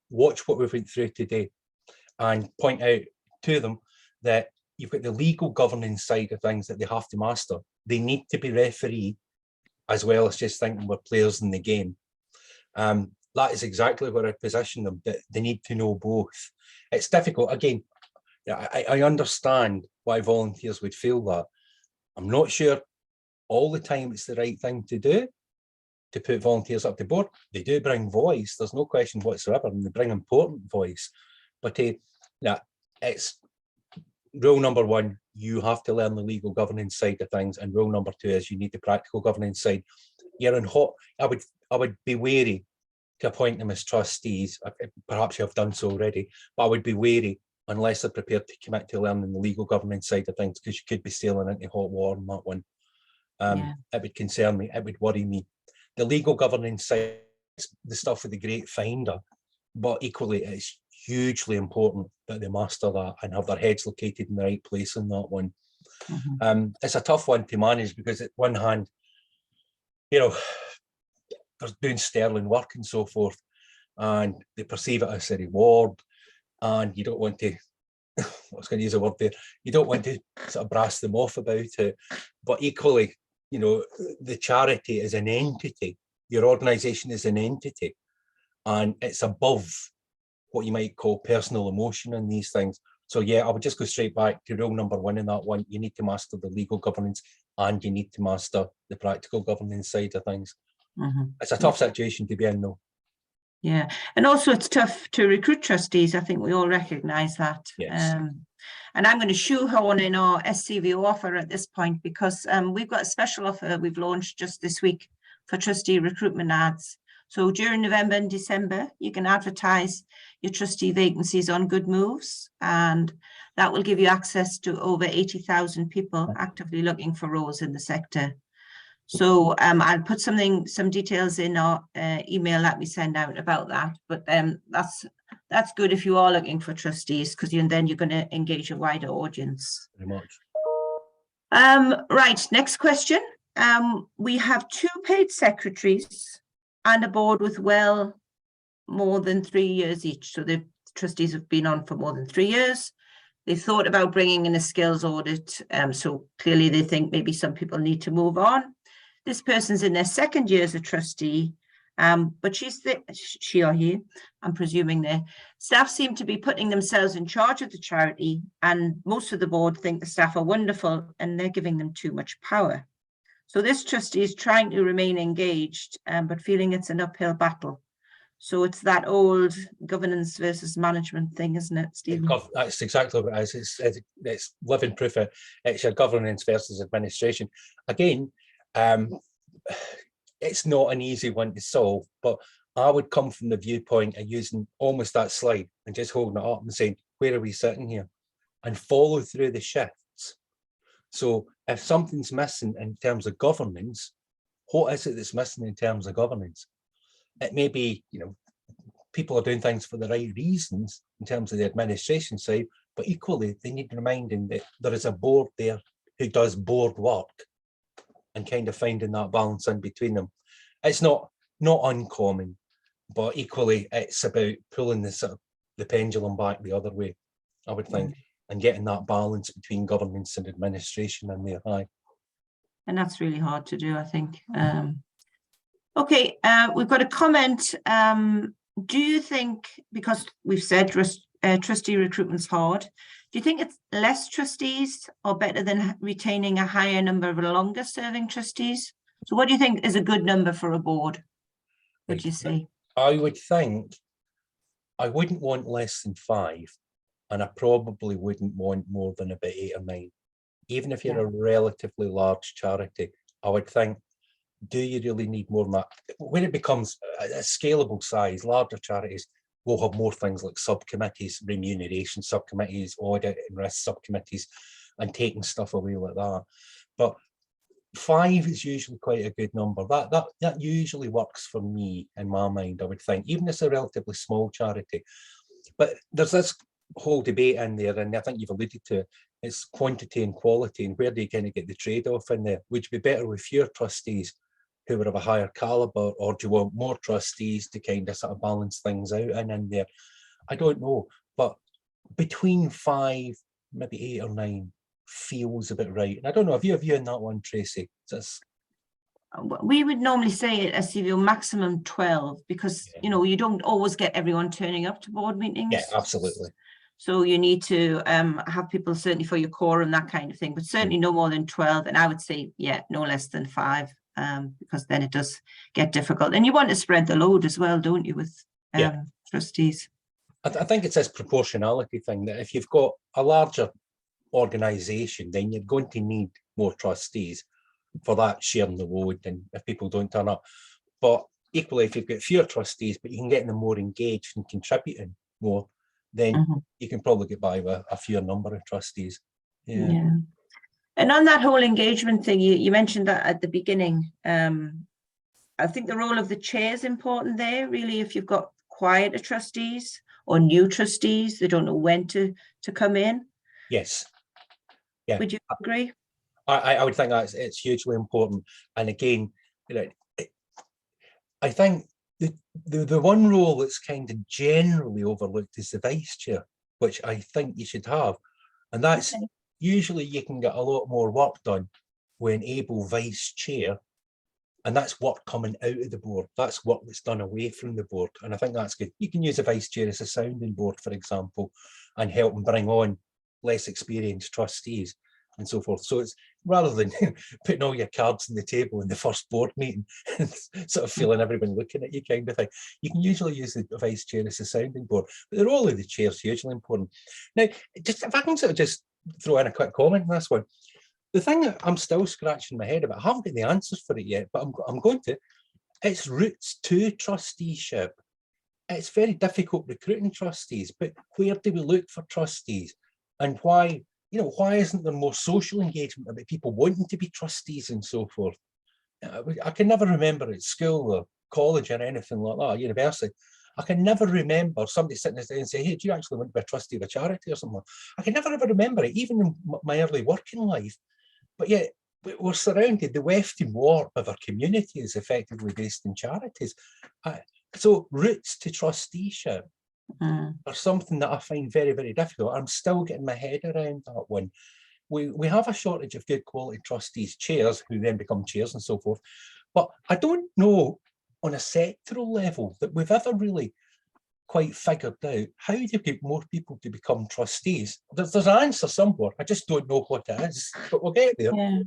watch what we've went through today and point out to them that you've got the legal governance side of things that they have to master. They need to be referee as well as just thinking we're players in the game. That is exactly where I position them, that they need to know both. It's difficult. Again, I understand why volunteers would feel that. I'm not sure all the time it's the right thing to do, to put volunteers up to board. They do bring voice, there's no question whatsoever, and they bring important voice. But it's rule number 1, you have to learn the legal governance side of things, and rule number 2 is you need the practical governance side. You're in hot. I would be wary to appoint them as trustees. Perhaps you have done so already, but I would be wary unless they're prepared to commit to learning the legal governance side of things, because you could be sailing into hot water on that one. It would concern me, it would worry me. The legal governance side, the stuff with the great finder, but equally it's hugely important that they master that and have their heads located in the right place in that one. It's a tough one to manage because at one hand, they're doing sterling work and so forth, and they perceive it as a reward, and you don't want to, I was going to use a word there, you don't want to sort of brass them off about it, but equally, the charity is an entity, your organisation is an entity, and it's above what you might call personal emotion in these things. So yeah, I would just go straight back to rule number 1 in that one. You need to master the legal governance and you need to master the practical governance side of things. It's a tough situation to be in though. Yeah, and also it's tough to recruit trustees. I think we all recognise that. Yes. And I'm going to shoehorn in our SCVO offer at this point because we've got a special offer we've launched just this week for trustee recruitment ads. So during November and December, you can advertise your trustee vacancies on Good Moves, and that will give you access to over 80,000 people actively looking for roles in the sector. So I'll put some details in our email that we send out about that. But that's good if you are looking for trustees, because then you're going to engage a wider audience. Very much. Right, next question. We have 2 paid secretaries and a board with well more than 3 years each. So the trustees have been on for more than 3 years. They've thought about bringing in a skills audit. So clearly they think maybe some people need to move on. This person's in their 2nd year as a trustee, but she or he, I'm presuming their staff seem to be putting themselves in charge of the charity, and most of the board think the staff are wonderful and they're giving them too much power. So this trustee is trying to remain engaged, but feeling it's an uphill battle. So it's that old governance versus management thing, isn't it, Stephen? That's exactly what it is. It's living proof. It's your governance versus administration. Again, it's not an easy one to solve, but I would come from the viewpoint of using almost that slide and just holding it up and saying, where are we sitting here? And follow through the shifts. So if something's missing in terms of governance, what is it that's missing in terms of governance? It may be, people are doing things for the right reasons in terms of the administration side, but equally they need reminding that there is a board there who does board work, and kind of finding that balance in between them. It's not uncommon, but equally it's about pulling the pendulum back the other way, I would think, and getting that balance between governance and administration in there. Aye. And that's really hard to do, I think. Okay, we've got a comment. Do you think, because we've said trustee recruitment's hard, do you think it's less trustees or better than retaining a higher number of longer serving trustees? So what do you think is a good number for a board? What do you say? I would think I wouldn't want less than 5, and I probably wouldn't want more than about 8 or 9. Even if you're a relatively large charity, I would think, do you really need more than that? When it becomes a scalable size, larger charities will have more things like subcommittees, remuneration subcommittees, audit and risk subcommittees, and taking stuff away like that. But 5 is usually quite a good number. That usually works for me in my mind, I would think, even if it's a relatively small charity. But there's this whole debate in there, and I think you've alluded to it, it's quantity and quality, and where do you kind of get the trade-off in there? Would you be better with fewer trustees who are of a higher caliber, or do you want more trustees to kind of sort of balance things out in there? I don't know, but between 5, maybe 8 or 9 feels a bit right. And I don't know, have you a view on that one, Tracy? We would normally say as your maximum 12, because you don't always get everyone turning up to board meetings. Yeah, absolutely. So you need to have people certainly for your core and that kind of thing, but certainly no more than 12. And I would say, no less than 5. Because then it does get difficult, and you want to spread the load as well, don't you, with trustees? I think it's this proportionality thing, that if you've got a larger organisation, then you're going to need more trustees for that sharing the load, and if people don't turn up. But equally, if you've got fewer trustees, but you can get them more engaged and contributing more, then you can probably get by with a fewer number of trustees. Yeah. And on that whole engagement thing, you mentioned that at the beginning. I think the role of the chair is important there, really. If you've got quieter trustees or new trustees, they don't know when to come in. Yes. Yeah. Would you agree? I would think that it's hugely important. And again, I think the one role that's kind of generally overlooked is the vice chair, which I think you should have. And that's usually you can get a lot more work done when able vice chair, and that's work coming out of the board. That's work that's done away from the board, and I think that's good. You can use a vice chair as a sounding board, for example, and help them bring on less experienced trustees and so forth. So it's rather than putting all your cards on the table in the first board meeting and sort of feeling everyone looking at you kind of thing, you can usually use the vice chair as a sounding board. But the role of the chair is hugely important. Now, just if I can sort of just throw in a quick comment on this one. The thing that I'm still scratching my head about, I haven't got the answers for it yet, but I'm going to. its roots to trusteeship. It's very difficult recruiting trustees, but where do we look for trustees? And why, why isn't there more social engagement about people wanting to be trustees and so forth? I can never remember at school or college or anything like that, university, I can never remember somebody sitting there and say, hey, do you actually want to be a trustee of a charity or something? I can never ever remember it, even in my early working life. But yet we're surrounded, the weft and warp of our community is effectively based in charities. So roots to trusteeship are something that I find very, very difficult. I'm still getting my head around that one. We have a shortage of good quality trustees, chairs, who then become chairs and so forth. But I don't know on a sectoral level that we've ever really quite figured out how do you get more people to become trustees. There's an answer somewhere. I just don't know what it is, but we'll get there. Yeah.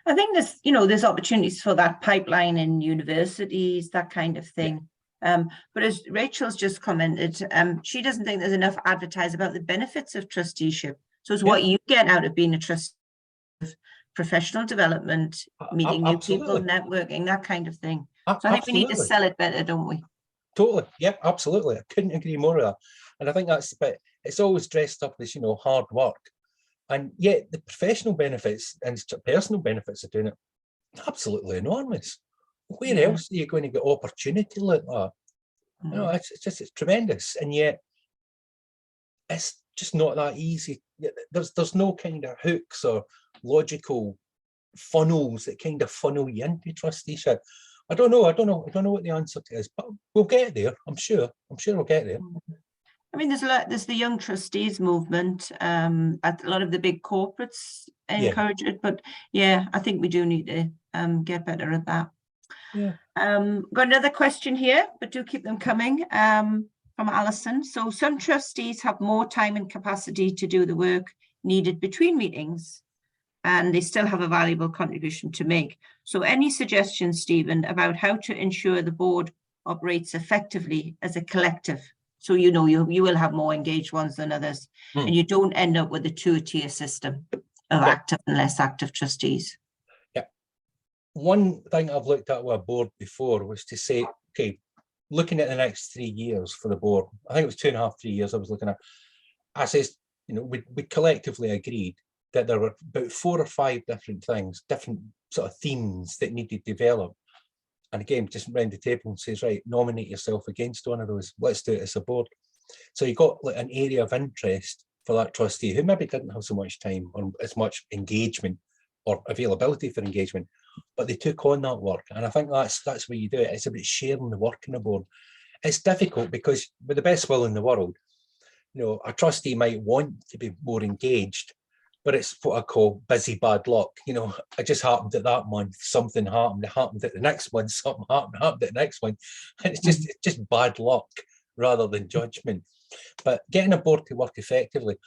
I think there's opportunities for that pipeline in universities, that kind of thing. Yeah. But as Rachel's just commented, she doesn't think there's enough advertised about the benefits of trusteeship. So it's what you get out of being a trustee, professional development, meeting new people, networking, that kind of thing. So I think we need to sell it better, don't we? Totally. Yep, absolutely. I couldn't agree more with that. And I think that's but it's always dressed up as, hard work. And yet the professional benefits and personal benefits of doing it, absolutely enormous. Where else are you going to get opportunity like that? It's tremendous. And yet it's just not that easy. There's no kind of hooks or logical funnels that kind of funnel you into trusteeship. I don't know what the answer to is, but we'll get there. I'm sure we'll get there. I mean, there's the young trustees movement. A lot of the big corporates encourage it, but I think we do need to get better at that. Got another question here, but do keep them coming. From Alison. So some trustees have more time and capacity to do the work needed between meetings, and they still have a valuable contribution to make. So any suggestions, Stephen, about how to ensure the board operates effectively as a collective? So you will have more engaged ones than others, and you don't end up with a two-tier system of active and less active trustees. Yeah. One thing I've looked at with a board before was to say, okay, looking at the next 3 years for the board, I think it was 2.5, 3 years I was looking at, I says, we collectively agreed that there were about 4 or 5 different things, different sort of themes that needed to develop. And again, just round the table and says, right, nominate yourself against one of those. Let's do it as a board. So you got like an area of interest for that trustee who maybe didn't have so much time or as much engagement or availability for engagement, but they took on that work. And I think that's where you do it. It's about sharing the work in the board. It's difficult because with the best will in the world, a trustee might want to be more engaged, but it's what I call busy bad luck. It just happened at that month, something happened, it happened at the next one, something happened at the next one. And it's just bad luck rather than judgment. But getting a board to work effectively,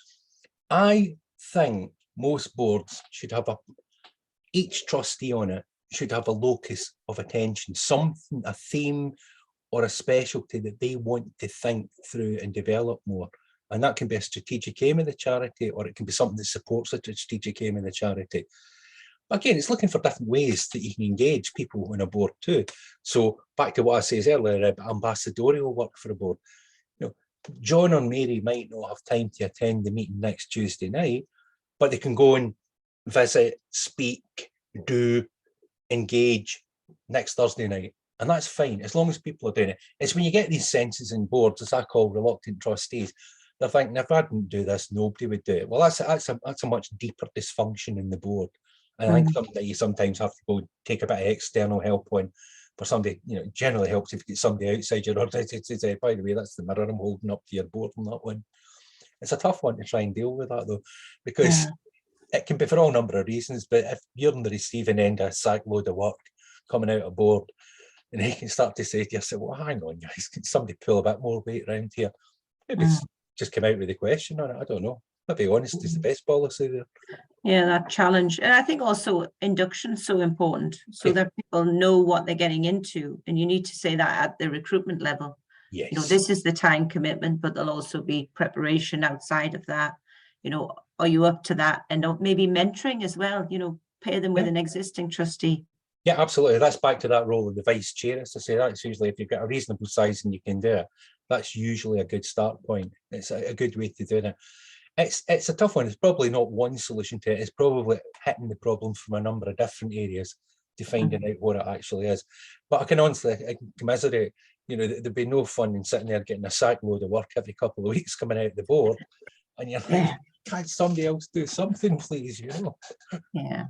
I think most boards should have each trustee on it should have a locus of attention, something, a theme or a specialty that they want to think through and develop more. And that can be a strategic aim of the charity, or it can be something that supports a strategic aim of the charity. But again, it's looking for different ways that you can engage people on a board too. So back to what I said earlier about ambassadorial work for a board. John or Mary might not have time to attend the meeting next Tuesday night, but they can go and visit, speak, do, engage next Thursday night. And that's fine, as long as people are doing it. It's when you get these senses in boards, as I call reluctant trustees, they're thinking, if I didn't do this, nobody would do it. Well, that's a much deeper dysfunction in the board. And I think something that you sometimes have to go and take a bit of external help on. For somebody, it generally helps if you get somebody outside your organization to say, by the way, that's the mirror I'm holding up to your board on that one. It's a tough one to try and deal with that though, because it can be for all number of reasons, but if you're on the receiving end of a sack load of work coming out of board, and he can start to say to yourself, well, hang on, guys, can somebody pull a bit more weight around here? Maybe just come out with a question on it. I don't know. I'll be honest, is the best policy there. Yeah, that challenge. And I think also induction is so important so that people know what they're getting into. And you need to say that at the recruitment level. Yes. This is the time commitment, but there'll also be preparation outside of that. Are you up to that? And maybe mentoring as well, pair them with an existing trustee. Yeah, absolutely. That's back to that role of the vice chair. As I say, that's usually if you've got a reasonable size and you can do it, that's usually a good start point. It's a good way to do it. It's a tough one. It's probably not one solution to it. It's probably hitting the problem from a number of different areas to finding out what it actually is. But I can honestly commiserate, you know, there'd be no fun in sitting there getting a sack load of work every couple of weeks coming out the board. And you're like, can't somebody else do something, please, you know? Yeah,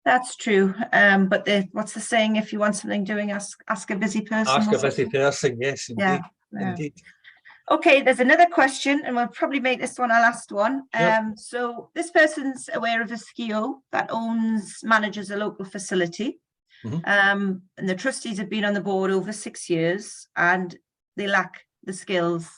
that's true. But what's the saying? If you want something doing, ask a busy person. Ask a busy person, yes, indeed. Yeah. Indeed. Okay, there's another question, and we'll probably make this one our last one. Yep. So this person's aware of a SKIO that manages a local facility. And the trustees have been on the board over 6 years, and they lack the skills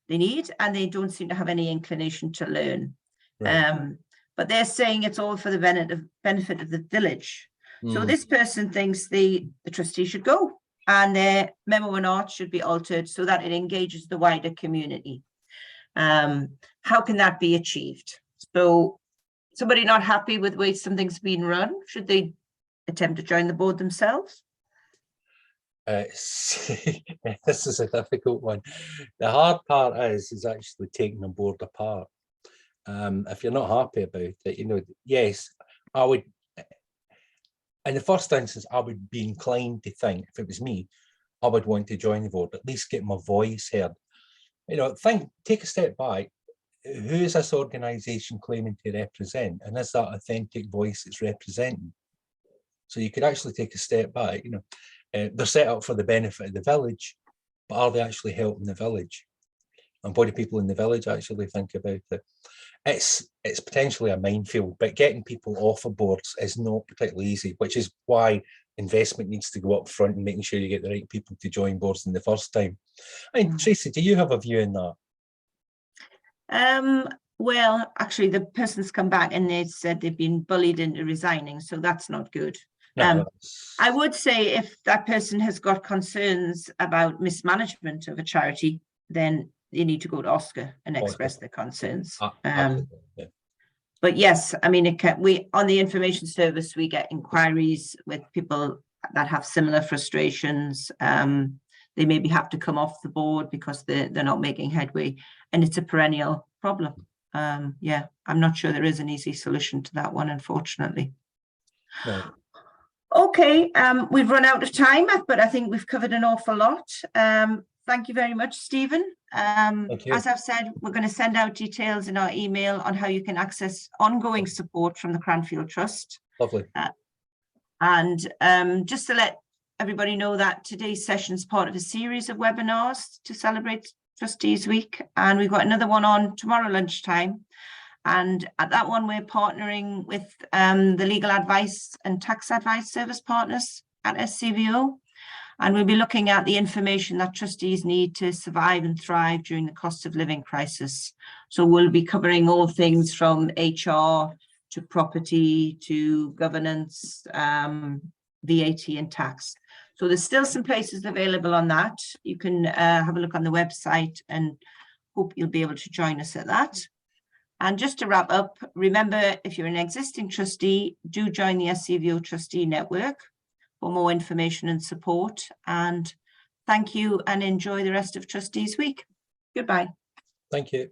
they need, and they don't seem to have any inclination to learn. Right. But they're saying it's all for the benefit of the village. So this person thinks the trustee should go, and their memo and art should be altered so that it engages the wider community. How can that be achieved? So somebody not happy with the way something's been run, should they attempt to join the board themselves? This is a difficult one. The hard part is actually taking the board apart. If you're not happy about it, you know, yes, I would, in the first instance, I would be inclined to think, if it was me, I would want to join the board, at least get my voice heard. You know, take a step back. Who is this organisation claiming to represent? And is that authentic voice it's representing? So you could actually take a step back, you know, they're set up for the benefit of the village, but are they actually helping the village? And what do people in the village actually think about it? It's potentially a minefield, but getting people off of boards is not particularly easy, which is why investment needs to go up front and making sure you get the right people to join boards in the first time. And Tracy, do you have a view in that? Well, actually, the person's come back and they said they've been bullied into resigning, so that's not good. No, I would say if that person has got concerns about mismanagement of a charity, then you need to go to Oscar and express their concerns. Yeah. But yes, I mean, we on the information service, we get inquiries with people that have similar frustrations. They maybe have to come off the board because they're not making headway, and it's a perennial problem. Yeah, I'm not sure there is an easy solution to that one, unfortunately. No. Okay, we've run out of time, but I think we've covered an awful lot. Thank you very much, Stephen. As I've said, we're going to send out details in our email on how you can access ongoing support from the Cranfield Trust. Lovely. And just to let everybody know that today's session is part of a series of webinars to celebrate Trustees Week. And we've got another one on tomorrow lunchtime. And at that one, we're partnering with the Legal Advice and Tax Advice Service Partners at SCVO. And we'll be looking at the information that trustees need to survive and thrive during the cost of living crisis. So we'll be covering all things from HR to property to governance, VAT and tax. So there's still some places available on that. You can have a look on the website and hope you'll be able to join us at that. And just to wrap up, remember, if you're an existing trustee, do join the SCVO Trustee Network for more information and support. And thank you and enjoy the rest of Trustees Week. Goodbye. Thank you.